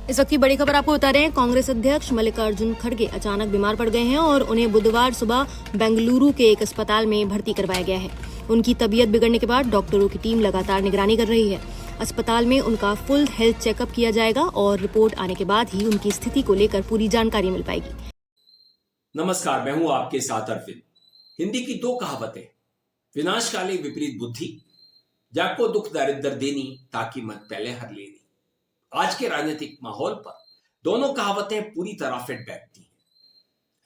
इस वक्त की बड़ी खबर आपको बता रहे हैं। कांग्रेस अध्यक्ष मल्लिकार्जुन खड़गे अचानक बीमार पड़ गए हैं और उन्हें बुधवार सुबह बेंगलुरु के एक अस्पताल में भर्ती करवाया गया है। उनकी तबीयत बिगड़ने के बाद डॉक्टरों की टीम लगातार निगरानी कर रही है। अस्पताल में उनका फुल हेल्थ चेकअप किया जाएगा और रिपोर्ट आने के बाद ही उनकी स्थिति को लेकर पूरी जानकारी मिल पाएगी। नमस्कार, मैं हूं आपके साथ अरविंद। हिंदी की दो कहावतें, विनाश काले विपरीत बुद्धि, जाको दुख दरिद्र देनी, ताकि मत पहले हर लेनी। आज के राजनीतिक माहौल पर दोनों कहावतें पूरी तरह फिट बैठती हैं,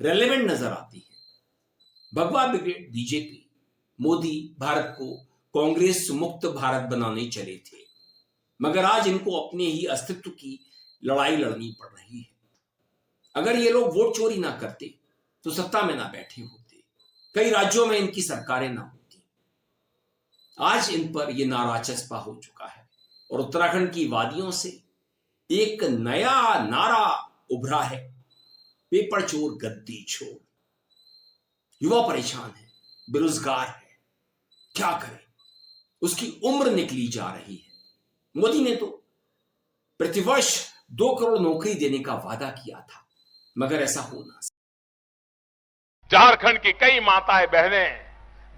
रेलेवेंट नजर आती हैं। भगवा ब्रिगेड बीजेपी, मोदी भारत को कांग्रेस मुक्त भारत बनाने चले थे, मगर आज इनको अपने ही अस्तित्व की लड़ाई लड़नी पड़ रही है। अगर ये लोग वोट चोरी ना करते तो सत्ता में ना बैठे होते, कई राज्यों में इनकी सरकारें ना होती। आज इन पर यह नारा चस्पा हो चुका है और उत्तराखंड की वादियों से एक नया नारा उभरा है, पेपर चोर गद्दी छोड़। युवा परेशान है, बेरोजगार है, क्या करे, उसकी उम्र निकली जा रही है। मोदी ने तो प्रतिवर्ष 2 करोड़ नौकरी देने का वादा किया था, मगर ऐसा हो ना सका। झारखंड की कई माताएं बहनें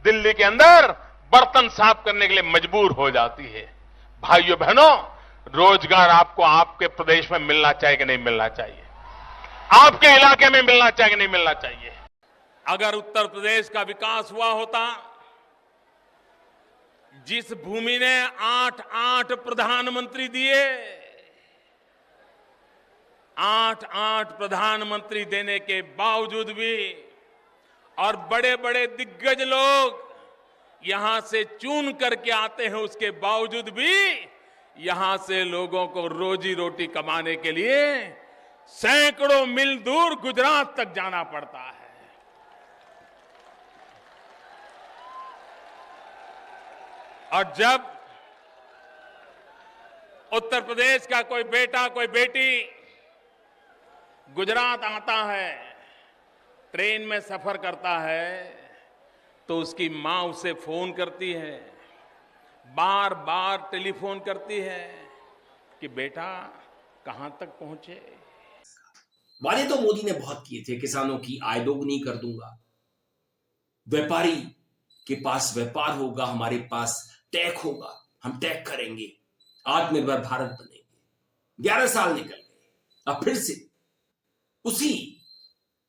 दिल्ली के अंदर बर्तन साफ करने के लिए मजबूर हो जाती है। भाइयों बहनों, रोजगार आपको आपके प्रदेश में मिलना चाहिए कि नहीं मिलना चाहिए? आपके इलाके में मिलना चाहिए कि नहीं मिलना चाहिए? अगर उत्तर प्रदेश का विकास हुआ होता, जिस भूमि ने 8 प्रधानमंत्री दिए, 8 प्रधानमंत्री देने के बावजूद भी और बड़े बड़े दिग्गज लोग यहां से चुन करके आते हैं, उसके बावजूद भी यहां से लोगों को रोजी रोटी कमाने के लिए सैकड़ों मील दूर गुजरात तक जाना पड़ता है। और जब उत्तर प्रदेश का कोई बेटा कोई बेटी गुजरात आता है, ट्रेन में सफर करता है, तो उसकी मां उसे फोन करती है, बार बार टेलीफोन करती है कि बेटा कहां तक पहुंचे। वादे तो मोदी ने बहुत किए थे, किसानों की आय दोगुनी कर दूंगा, व्यापारी के पास व्यापार होगा, हमारे पास टैग होगा, हम टैग करेंगे, आत्मनिर्भर भारत बनेंगे। 11 साल निकल गए, अब फिर से उसी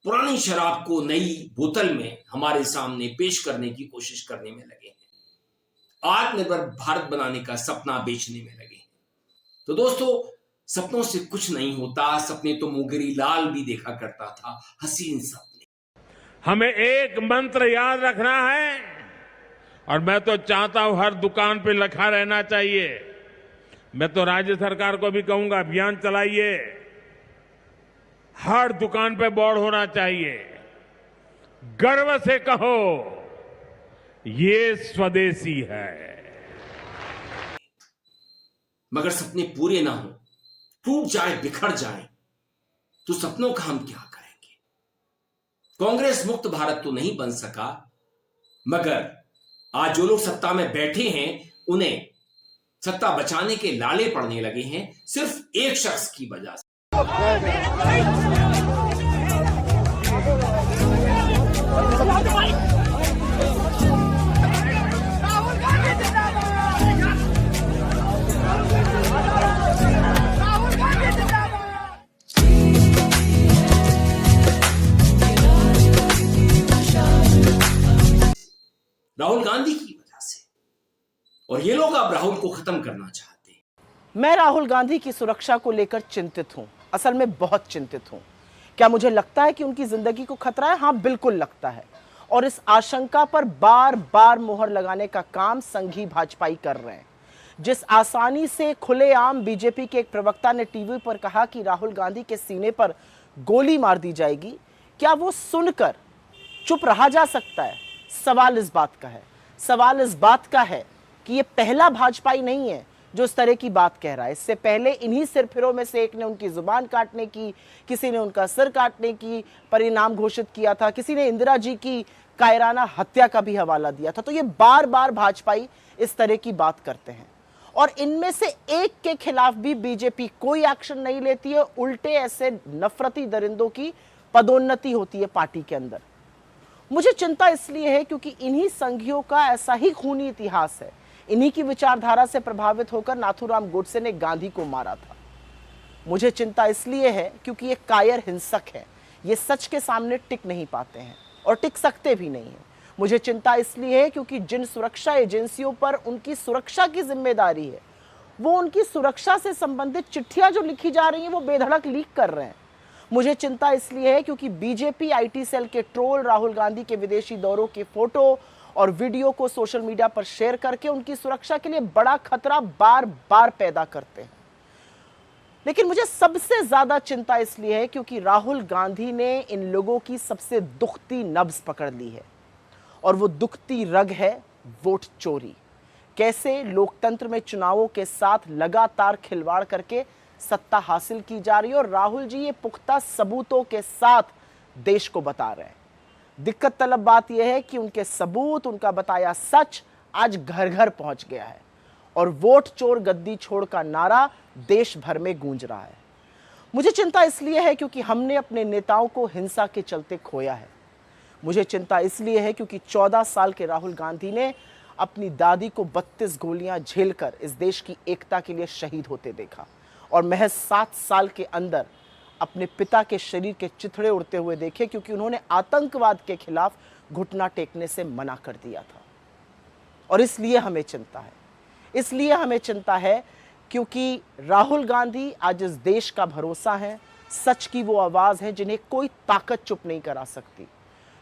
पुरानी शराब को नई बोतल में हमारे सामने पेश करने की कोशिश करने में लगे हैं, आत्मनिर्भर भारत बनाने का सपना बेचने में लगे हैं। तो दोस्तों, सपनों से कुछ नहीं होता, सपने तो मुंगेरी लाल भी देखा करता था, हसीन सपने। हमें एक मंत्र याद रखना है, और मैं तो चाहता हूं हर दुकान पे लिखा रहना चाहिए। मैं तो राज्य सरकार को भी कहूंगा, अभियान चलाइए, हर दुकान पे बोर्ड होना चाहिए, गर्व से कहो ये स्वदेशी है। मगर सपने पूरे ना हो, टूट जाए, बिखर जाए, तो सपनों का हम क्या करेंगे? कांग्रेस मुक्त भारत तो नहीं बन सका, मगर आज जो लोग सत्ता में बैठे हैं उन्हें सत्ता बचाने के लाले पड़ने लगे हैं, सिर्फ एक शख्स की वजह से। राहुल गांधी की वजह से, और ये लोग अब राहुल को खत्म करना चाहते हैं। मैं राहुल गांधी की सुरक्षा को लेकर चिंतित हूं, असल में बहुत चिंतित हूं। क्या मुझे लगता है कि उनकी जिंदगी को खतरा है? हाँ, बिल्कुल लगता है। और इस आशंका पर बार बार मोहर लगाने का काम संघी भाजपाई कर रहे हैं। जिस आसानी से खुलेआम बीजेपी के एक प्रवक्ता ने टीवी पर कहा कि राहुल गांधी के सीने पर गोली मार दी जाएगी, क्या वो सुनकर चुप रहा जा सकता है? सवाल इस बात का है, सवाल इस बात का है कि ये पहला भाजपाई नहीं है जो इस तरह की बात कह रहा है। इससे पहले इन्हीं सिरफिरों में से एक ने उनकी जुबान काटने की, किसी ने उनका सिर काटने की परिणाम घोषित किया था, किसी ने इंदिरा जी की कायराना हत्या का भी हवाला दिया था। तो ये बार बार भाजपाई इस तरह की बात करते हैं और इनमें से एक के खिलाफ भी बीजेपी कोई एक्शन नहीं लेती है, उल्टे ऐसे नफरती दरिंदों की पदोन्नति होती है पार्टी के अंदर। मुझे चिंता इसलिए है क्योंकि इन्हीं संघियों का ऐसा ही खूनी इतिहास है। इन्हीं की विचारधारा से प्रभावित होकर नाथूराम गोडसे ने गांधी को मारा था। मुझे चिंता इसलिए है क्योंकि ये कायर हिंसक है, ये सच के सामने टिक नहीं पाते हैं और टिक सकते भी नहीं हैं। मुझे चिंता इसलिए है क्योंकि जिन सुरक्षा एजेंसियों पर उनकी सुरक्षा की जिम्मेदारी है, वो उनकी सुरक्षा से संबंधित चिट्ठियां जो लिखी जा रही हैं वो बेधड़क लीक कर रहे हैं। मुझे चिंता इसलिए है क्योंकि बीजेपी आईटी सेल के ट्रोल राहुल गांधी के विदेशी दौरों के फोटो और वीडियो को सोशल मीडिया पर शेयर करके उनकी सुरक्षा के लिए बड़ा खतरा बार बार पैदा करते हैं। लेकिन मुझे सबसे ज्यादा चिंता इसलिए है क्योंकि राहुल गांधी ने इन लोगों की सबसे दुखती नब्ज पकड़ ली है और वो दुखती रग है वोट चोरी। कैसे लोकतंत्र में चुनावों के साथ लगातार खिलवाड़ करके सत्ता हासिल की जा रही है और राहुल जी ये पुख्ता सबूतों के साथ देश को बता रहे हैं। दिक्कत तलब बात यह है कि उनके सबूत, उनका बताया सच आज घर घर पहुंच गया है और वोट चोर गद्दी छोड़ का नारा देश भर में गूंज रहा है। मुझे चिंता इसलिए है क्योंकि हमने अपने नेताओं को हिंसा के चलते खोया है। मुझे चिंता इसलिए है क्योंकि 14 साल के राहुल गांधी ने अपनी दादी को 32 गोलियां झेलकर इस देश की एकता के लिए शहीद होते देखा और महज 7 साल के अंदर अपने पिता के शरीर के चिथड़े उड़ते हुए देखे क्योंकि उन्होंने आतंकवाद के खिलाफ घुटना टेकने से मना कर दिया था। और इसलिए हमें चिंता है, इसलिए हमें चिंता है क्योंकि राहुल गांधी आज इस देश का भरोसा है, सच की वो आवाज है जिन्हें कोई ताकत चुप नहीं करा सकती।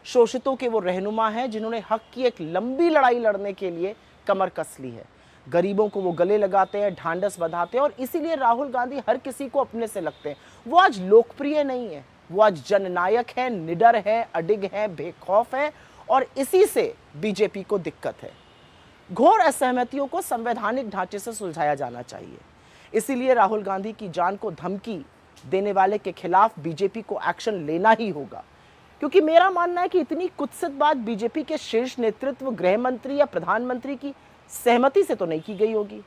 शोषितों के वो रहनुमा हैं जिन्होंने हक की एक लंबी लड़ाई लड़ने के लिए कमर कस ली है। गरीबों को वो गले लगाते हैं, ढांढस बंधाते हैं और इसीलिए राहुल गांधी हर किसी को अपने से लगते हैं। वो आज लोकप्रिय नहीं है, वो आज जननायक है, निडर है, अडिग है, बेखौफ है और इसी से बीजेपी को दिक्कत है। घोर असहमतियों को संवैधानिक ढांचे से सुलझाया जाना चाहिए। इसीलिए राहुल गांधी की जान को धमकी देने वाले के खिलाफ बीजेपी को एक्शन लेना ही होगा, क्योंकि मेरा मानना है कि इतनी कुत्सित बात बीजेपी के शीर्ष नेतृत्व, गृह मंत्री या प्रधानमंत्री की सहमति से तो नहीं की गई होगी।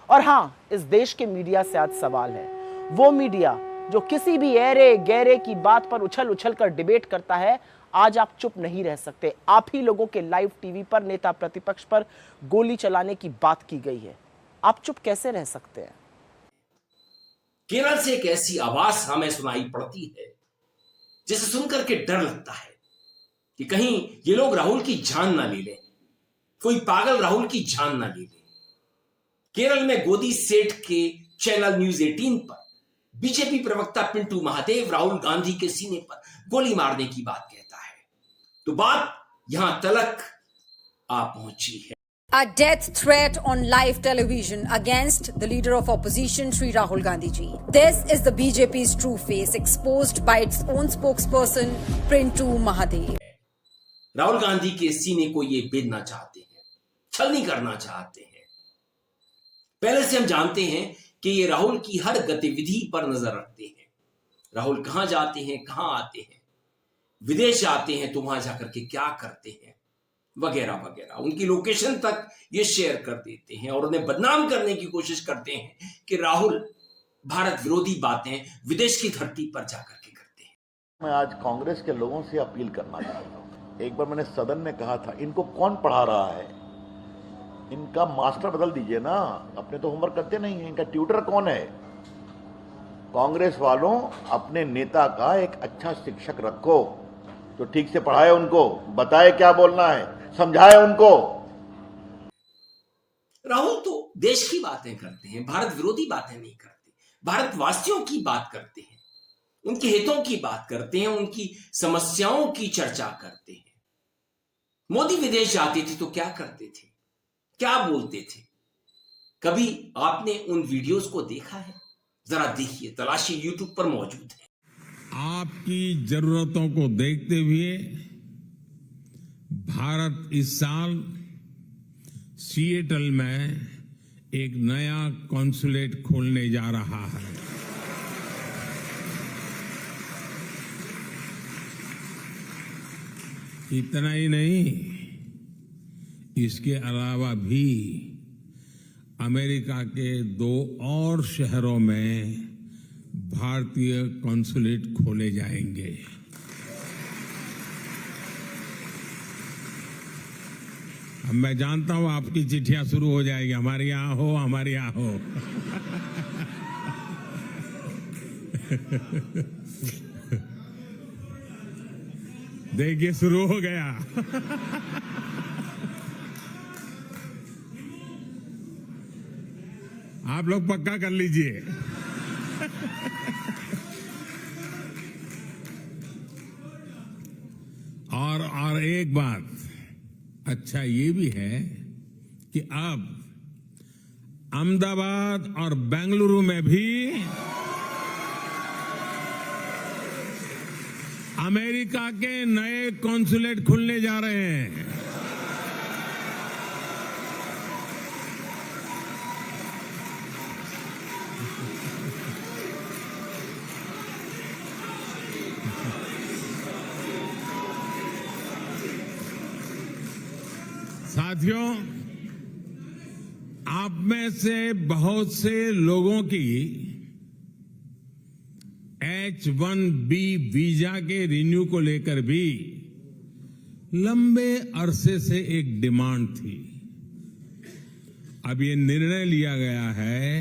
और हाँ, इस देश के मीडिया से आज सवाल है, वो मीडिया जो किसी भी ऐरे गैरे की बात पर उछल उछल कर डिबेट करता है, आज आप चुप नहीं रह सकते। आप ही लोगों के लाइव टीवी पर नेता प्रतिपक्ष पर गोली चलाने की बात की गई है, आप चुप कैसे रह सकते हैं? केरल से एक ऐसी आवाज हमें सुनाई पड़ती है जिसे सुनकर के डर लगता है कि कहीं ये लोग राहुल की जान ना ले लें, कोई पागल राहुल की जान ना ले ले। केरल में गोदी सेठ के चैनल न्यूज 18 पर बीजेपी प्रवक्ता पिंटू महादेव राहुल गांधी के सीने पर गोली मारने की बात कहता है, तो बात यहां तलक आ पहुंची है। A death threat on live television against the leader of opposition, Sri Rahul Gandhi ji. This is the BJP's true face, exposed by its own spokesperson, Pintu Mahadev. Rahul Gandhi के सीने को ये बेधना चाहते हैं, छलनी करना चाहते हैं। पहले से हम जानते हैं कि ये राहुल की हर गतिविधि पर नजर रखते हैं। राहुल कहां जाते हैं, कहां आते हैं, विदेश जाते हैं तो वहां जाकर के क्या करते हैं, वगैरह वगैरह। उनकी लोकेशन तक ये शेयर कर देते हैं और उन्हें बदनाम करने की कोशिश करते हैं कि राहुल भारत विरोधी बातें विदेश की धरती पर जाकर के करते हैं। मैं आज कांग्रेस के लोगों से अपील करना चाहता हूं। एक बार मैंने सदन में कहा था, इनको कौन पढ़ा रहा है, इनका मास्टर बदल दीजिए ना, अपने तो होमवर्क करते नहीं है, इनका ट्यूटर कौन है? कांग्रेस वालों, अपने नेता का एक अच्छा शिक्षक रखो तो ठीक से पढ़ाए, उनको बताए क्या बोलना है, समझाए उनको। राहुल तो देश की बातें करते हैं, भारत विरोधी बातें नहीं करते, भारतवासियों की बात करते हैं, उनके हितों की बात करते हैं, उनकी समस्याओं की चर्चा करते हैं। मोदी विदेश जाते थे तो क्या करते थे, क्या बोलते थे? कभी आपने उन वीडियोस को देखा है? जरा देखिए, तलाशी यूट्यूब पर मौजूद है। आपकी जरूरतों को देखते हुए भारत इस साल सिएटल में एक नया कॉन्सुलेट खोलने जा रहा है। इतना ही नहीं, इसके अलावा भी अमेरिका के 2 और शहरों में भारतीय कॉन्सुलेट खोले जाएंगे। अब मैं जानता हूं आपकी चिट्ठियां शुरू हो जाएगी, हमारे यहां हो, हमारे यहां हो। देखिए शुरू हो गया। आप लोग पक्का कर लीजिए। और एक बात अच्छा ये भी है कि अब अहमदाबाद और बेंगलुरु में भी अमेरिका के नए कॉन्सुलेट खुलने जा रहे हैं। साथियों, आप में से बहुत से लोगों की H-1B वीजा के रिन्यू को लेकर भी लंबे अरसे से एक डिमांड थी। अब ये निर्णय लिया गया है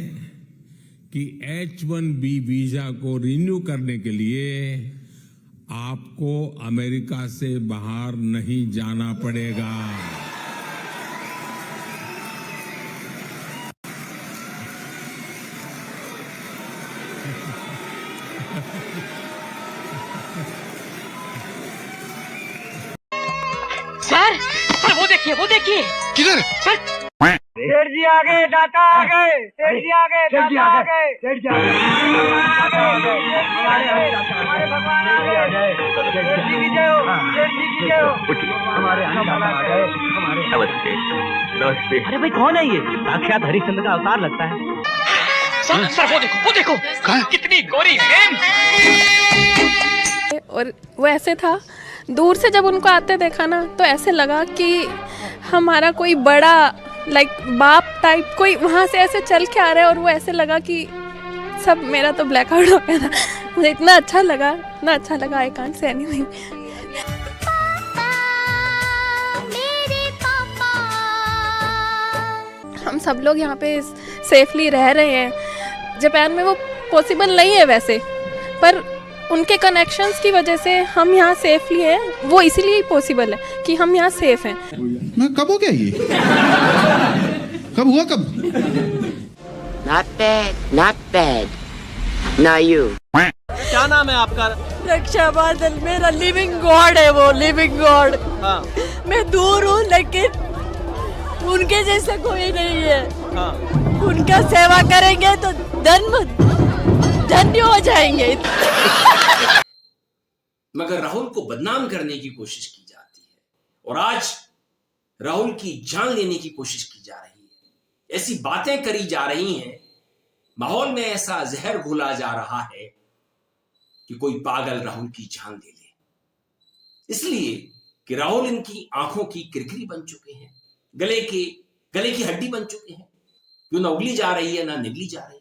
कि H-1B वीजा को रिन्यू करने के लिए आपको अमेरिका से बाहर नहीं जाना पड़ेगा। सर वो देखिए किधर? सेठ जी आ गए, दाता आ गए, सेठ जी आ गए, दाता आ गए, सेठ जी आ गए, हमारे भगवान आ गए, सेठ जी की जय हो, सेठ जी की जय हो, हमारे भगवान आ गए, हमारे नमस्ते। अरे भाई कौन है ये? साक्षात हरिश्चंद्र का अवतार लगता है। सर वो देखो कितनी गोरी है। और वो ऐसे था, दूर से जब उनको आते देखा ना तो ऐसे लगा कि हमारा कोई बड़ा बाप टाइप कोई वहाँ से ऐसे चल के आ रहा है, और वो ऐसे लगा कि सब मेरा तो ब्लैकआउट हो गया था। मुझे इतना अच्छा लगा, आई कांट से एनीथिंग। हम सब लोग यहाँ पे सेफली रह रहे हैं। जापान में वो पॉसिबल नहीं है वैसे, पर उनके कनेक्शंस की वजह से हम यहाँ सेफली हैं। वो इसीलिए ही पॉसिबल है कि हम यहाँ सेफ हैं। मैं कब हो गया ये? कब हुआ कब? Not bad. Now you. क्या नाम है आपका? रक्षा बादल मेरा लिविंग गॉड है, वो लिविंग गॉड। हाँ। मैं दूर हूँ लेकिन उनके जैसे कोई नहीं है। हाँ। उनका सेवा करेंगे तो धन्य हो जाएंगे। मगर राहुल को बदनाम करने की कोशिश की जाती है और आज राहुल की जान लेने की कोशिश की जा रही है। ऐसी बातें करी जा रही हैं, माहौल में ऐसा जहर घोला जा रहा है कि कोई पागल राहुल की जान ले ले, इसलिए कि राहुल इनकी आंखों की किरकिरी बन चुके हैं, गले की हड्डी बन चुके हैं। जो ना उगली जा रही है ना निगली जा रही है।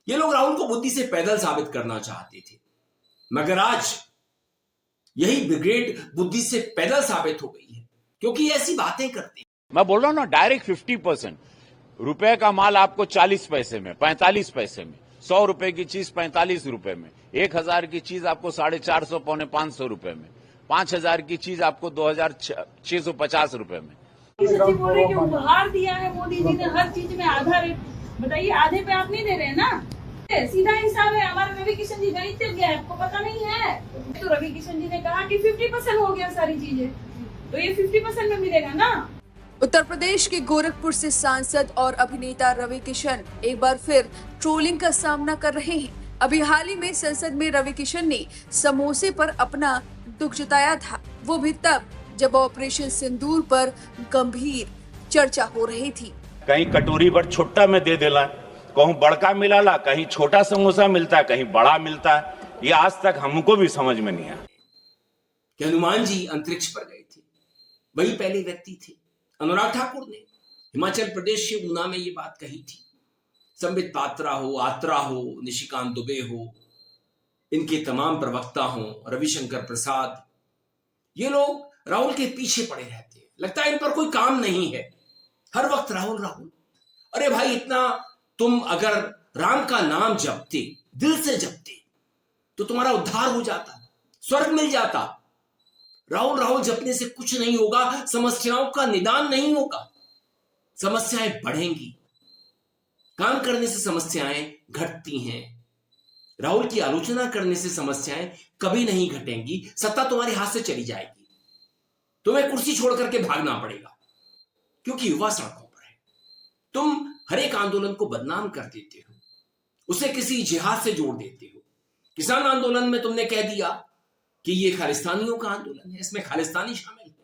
ये लोग राहुल को बुद्धि से पैदल साबित करना चाहते थे, मगर आज यही ब्रिगेड बुद्धि से पैदल साबित हो गई है, क्योंकि ऐसी बातें करते हैं। मैं बोल रहा हूं ना, डायरेक्ट 50%। रुपए का माल आपको 40 पैसे में, 45 पैसे में, 100 रुपए की चीज 45 रुपए में, 1000 की चीज आपको 450 पौने 500 रुपए में, 5000 की चीज आपको 2650 रुपए में। बोल रहे कि उपहार दिया है मोदी जी ने हर चीज में आधा रेट। बताइए, आधे पे आप नहीं दे रहे हैं ना? सीधा हिसाब है। हमारे रवि किशन जी गणित चल गया है, आपको पता नहीं है? तो रवि किशन जी ने कहा कि 50% हो गया सारी चीजें, तो ये 50% में मिलेगा ना। उत्तर प्रदेश के गोरखपुर से सांसद और अभिनेता रवि किशन एक बार फिर ट्रोलिंग का सामना कर रहे हैं। अभी हाल ही में संसद में रवि किशन ने समोसे पर अपना दुख जताया था, वो भी तब जब ऑपरेशन सिंदूर पर गंभीर चर्चा हो रही थी। कहीं कटोरी पर छोटा में दे देला, कहीं बड़का मिलाला, कहीं छोटा समोसा मिलता है, कहीं बड़ा मिलता है। ये आज तक हमको भी समझ में नहीं आया कि हनुमान जी अंतरिक्ष पर गए थे, वही पहले व्यक्ति थे। अनुराग ठाकुर ने हिमाचल प्रदेश के ऊना में ये बात कही थी। संबित पात्रा हो, आत्रा हो, निशिकांत दुबे हो, इनके तमाम प्रवक्ता हो, रविशंकर प्रसाद, ये लोग राहुल के पीछे पड़े रहते हैं। लगता है इन पर कोई काम नहीं है, हर वक्त राहुल राहुल। अरे भाई, इतना तुम अगर राम का नाम जपते, दिल से जपते, तो तुम्हारा उद्धार हो जाता, स्वर्ग मिल जाता। राहुल राहुल जपने से कुछ नहीं होगा, समस्याओं का निदान नहीं होगा, समस्याएं बढ़ेंगी। काम करने से समस्याएं घटती हैं, राहुल की आलोचना करने से समस्याएं कभी नहीं घटेंगी। सत्ता तुम्हारे हाथ से चली जाएगी, तुम्हें कुर्सी छोड़ करके भागना पड़ेगा, क्योंकि युवा सड़कों पर है। तुम हर एक आंदोलन को बदनाम कर देते हो, उसे किसी जिहाद से जोड़ देते हो। किसान आंदोलन में तुमने कह दिया कि ये खालिस्तानियों का आंदोलन है, इसमें खालिस्तानी शामिल है।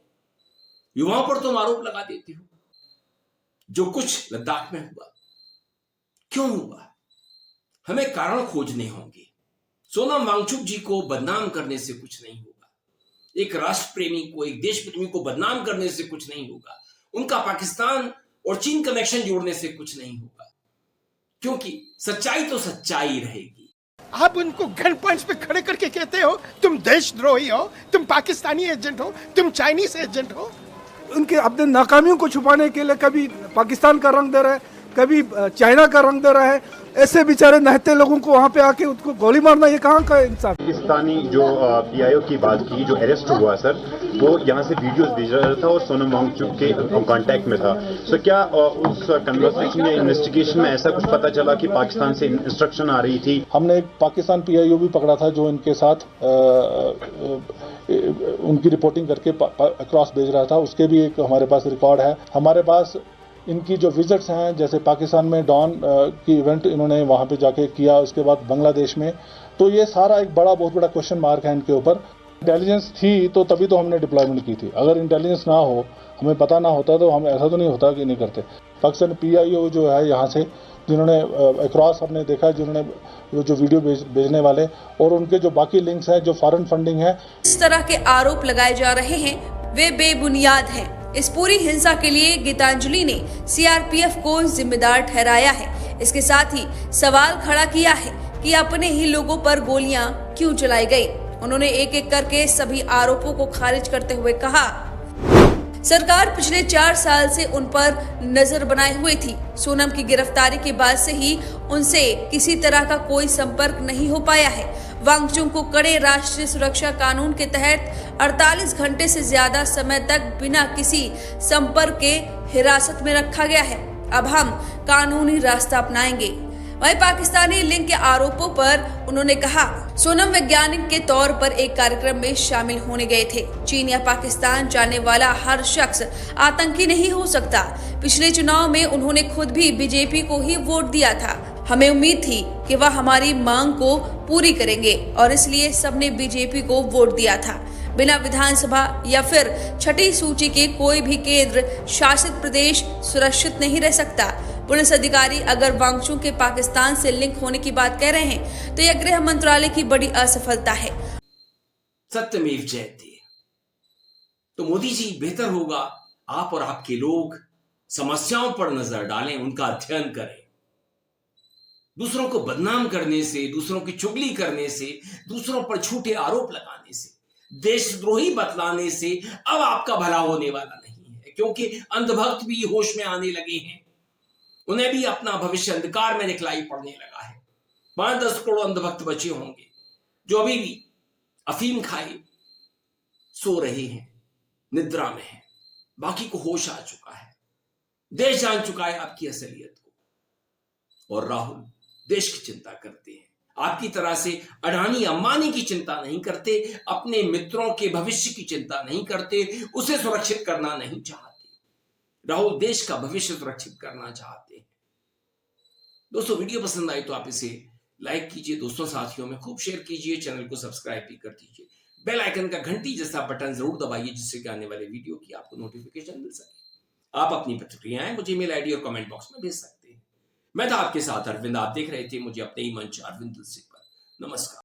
युवाओं पर तुम आरोप लगा देते हो। जो कुछ लद्दाख में हुआ, क्यों हुआ, हमें कारण खोजने होंगे। सोनम वांगचुक जी को बदनाम करने से कुछ नहीं होगा, एक राष्ट्र प्रेमी को, एक देश प्रेमी को बदनाम करने से कुछ नहीं होगा, उनका पाकिस्तान और चीन कनेक्शन जोड़ने से कुछ नहीं होगा, क्योंकि सच्चाई तो सच्चाई रहेगी। आप उनको गन पॉइंट्स पे खड़े करके कहते हो तुम देशद्रोही हो, तुम पाकिस्तानी एजेंट हो, तुम चाइनीज एजेंट हो। उनके अपने नाकामियों को छुपाने के लिए कभी पाकिस्तान का रंग दे रहा है, कभी चाइना का रंग दे रहा है। ऐसे बेचारे नहते लोगों को वहाँ पे आके उसको गोली मारना, ये कहाँ का इंसाफ। पाकिस्तानी जो पीआईओ की बात की, जो अरेस्ट हुआ सर, वो यहाँ से वीडियोस भेज रहा था और सोनम वांगचुक के कांटेक्ट में था। सो क्या उस कन्वर्सेशन या इन्वेस्टिगेशन में ऐसा कुछ पता चला कि पाकिस्तान से इंस्ट्रक्शन आ रही थी? हमने एक पाकिस्तान पीआईओ भी पकड़ा था जो इनके साथ उनकी रिपोर्टिंग करके अक्रॉस भेज रहा था, उसके भी एक हमारे पास रिकॉर्ड है। हमारे पास इनकी जो विजिट्स हैं, जैसे पाकिस्तान में डॉन की इवेंट इन्होंने वहाँ पे जाके किया, उसके बाद बांग्लादेश में, तो ये सारा एक बहुत बड़ा क्वेश्चन मार्क है इनके ऊपर। इंटेलिजेंस थी तो तभी तो हमने डिप्लॉयमेंट की थी, अगर इंटेलिजेंस ना हो, हमें पता ना होता तो हम ऐसा तो नहीं होता कि नहीं करते। पाकिस्तान पीआईओ जो है यहाँ से, जिन्होंने अक्रॉस हमने देखा, जिन्होंने जो वीडियो भेजने वाले और उनके जो बाकी लिंक्स हैं, जो फॉरेन फंडिंग है, इस तरह के आरोप लगाए जा रहे हैं वे बेबुनियाद हैं। इस पूरी हिंसा के लिए गीतांजलि ने सीआरपीएफ को जिम्मेदार ठहराया है। इसके साथ ही सवाल खड़ा किया है कि अपने ही लोगों पर गोलियां क्यों चलाई गई। उन्होंने एक एक करके सभी आरोपों को खारिज करते हुए कहा, सरकार पिछले 4 साल से उन पर नजर बनाए हुए थी। सोनम की गिरफ्तारी के बाद से ही उनसे किसी तरह का कोई संपर्क नहीं हो पाया है। वांगचुक को कड़े राष्ट्रीय सुरक्षा कानून के तहत 48 घंटे से ज्यादा समय तक बिना किसी संपर्क के हिरासत में रखा गया है। अब हम कानूनी रास्ता अपनाएंगे। वहीं पाकिस्तानी लिंक के आरोपों पर उन्होंने कहा, सोनम वैज्ञानिक के तौर पर एक कार्यक्रम में शामिल होने गए थे। चीन या पाकिस्तान जाने वाला हर शख्स आतंकी नहीं हो सकता। पिछले चुनाव में उन्होंने खुद भी बीजेपी को ही वोट दिया था। हमें उम्मीद थी कि वह हमारी मांग को पूरी करेंगे और इसलिए सबने बीजेपी को वोट दिया था। बिना विधानसभा या फिर छठी सूची के कोई भी केंद्र शासित प्रदेश सुरक्षित नहीं रह सकता। पुलिस अधिकारी अगर वांगचुक के पाकिस्तान से लिंक होने की बात कह रहे हैं तो यह गृह मंत्रालय की बड़ी असफलता है। सत्यमेव जयते। तो मोदी जी, बेहतर होगा आप और आपके लोग समस्याओं पर नजर डालें, उनका अध्ययन करें। दूसरों को बदनाम करने से, दूसरों की चुगली करने से, दूसरों पर झूठे आरोप लगाने से, देशद्रोही बतलाने से अब आपका भला होने वाला नहीं है, क्योंकि अंधभक्त भी होश में आने लगे हैं। उन्हें भी अपना भविष्य अंधकार में दिखलाई पड़ने लगा है। 5-10 करोड़ अंधभक्त बचे होंगे जो अभी भी अफीम खाए सो रहे हैं, निद्रा में है। बाकी को होश आ चुका है, देश जान चुका है आपकी असलियत को। और राहुल देश की चिंता करते हैं, आपकी तरह से अडानी अंबानी की चिंता नहीं करते, अपने मित्रों के भविष्य की चिंता नहीं करते, उसे सुरक्षित करना नहीं चाहते। राहुल देश का भविष्य सुरक्षित करना चाहते हैं। दोस्तों, वीडियो पसंद आई तो आप इसे लाइक कीजिए, दोस्तों साथियों में खूब शेयर कीजिए, चैनल को सब्सक्राइब भी कर दीजिए, बेल आइकन का घंटी जैसा बटन जरूर दबाइए जिससे कि आने वाले वीडियो की आपको नोटिफिकेशन मिल सके। आप अपनी प्रतिक्रियाएं मुझे ईमेल आईडी और कमेंट बॉक्स में भेज सकते हैं। मैं था आपके साथ अरविंद, आप देख रहे थे मुझे अपने ही मंच अरविंद दिलसे पर। नमस्कार।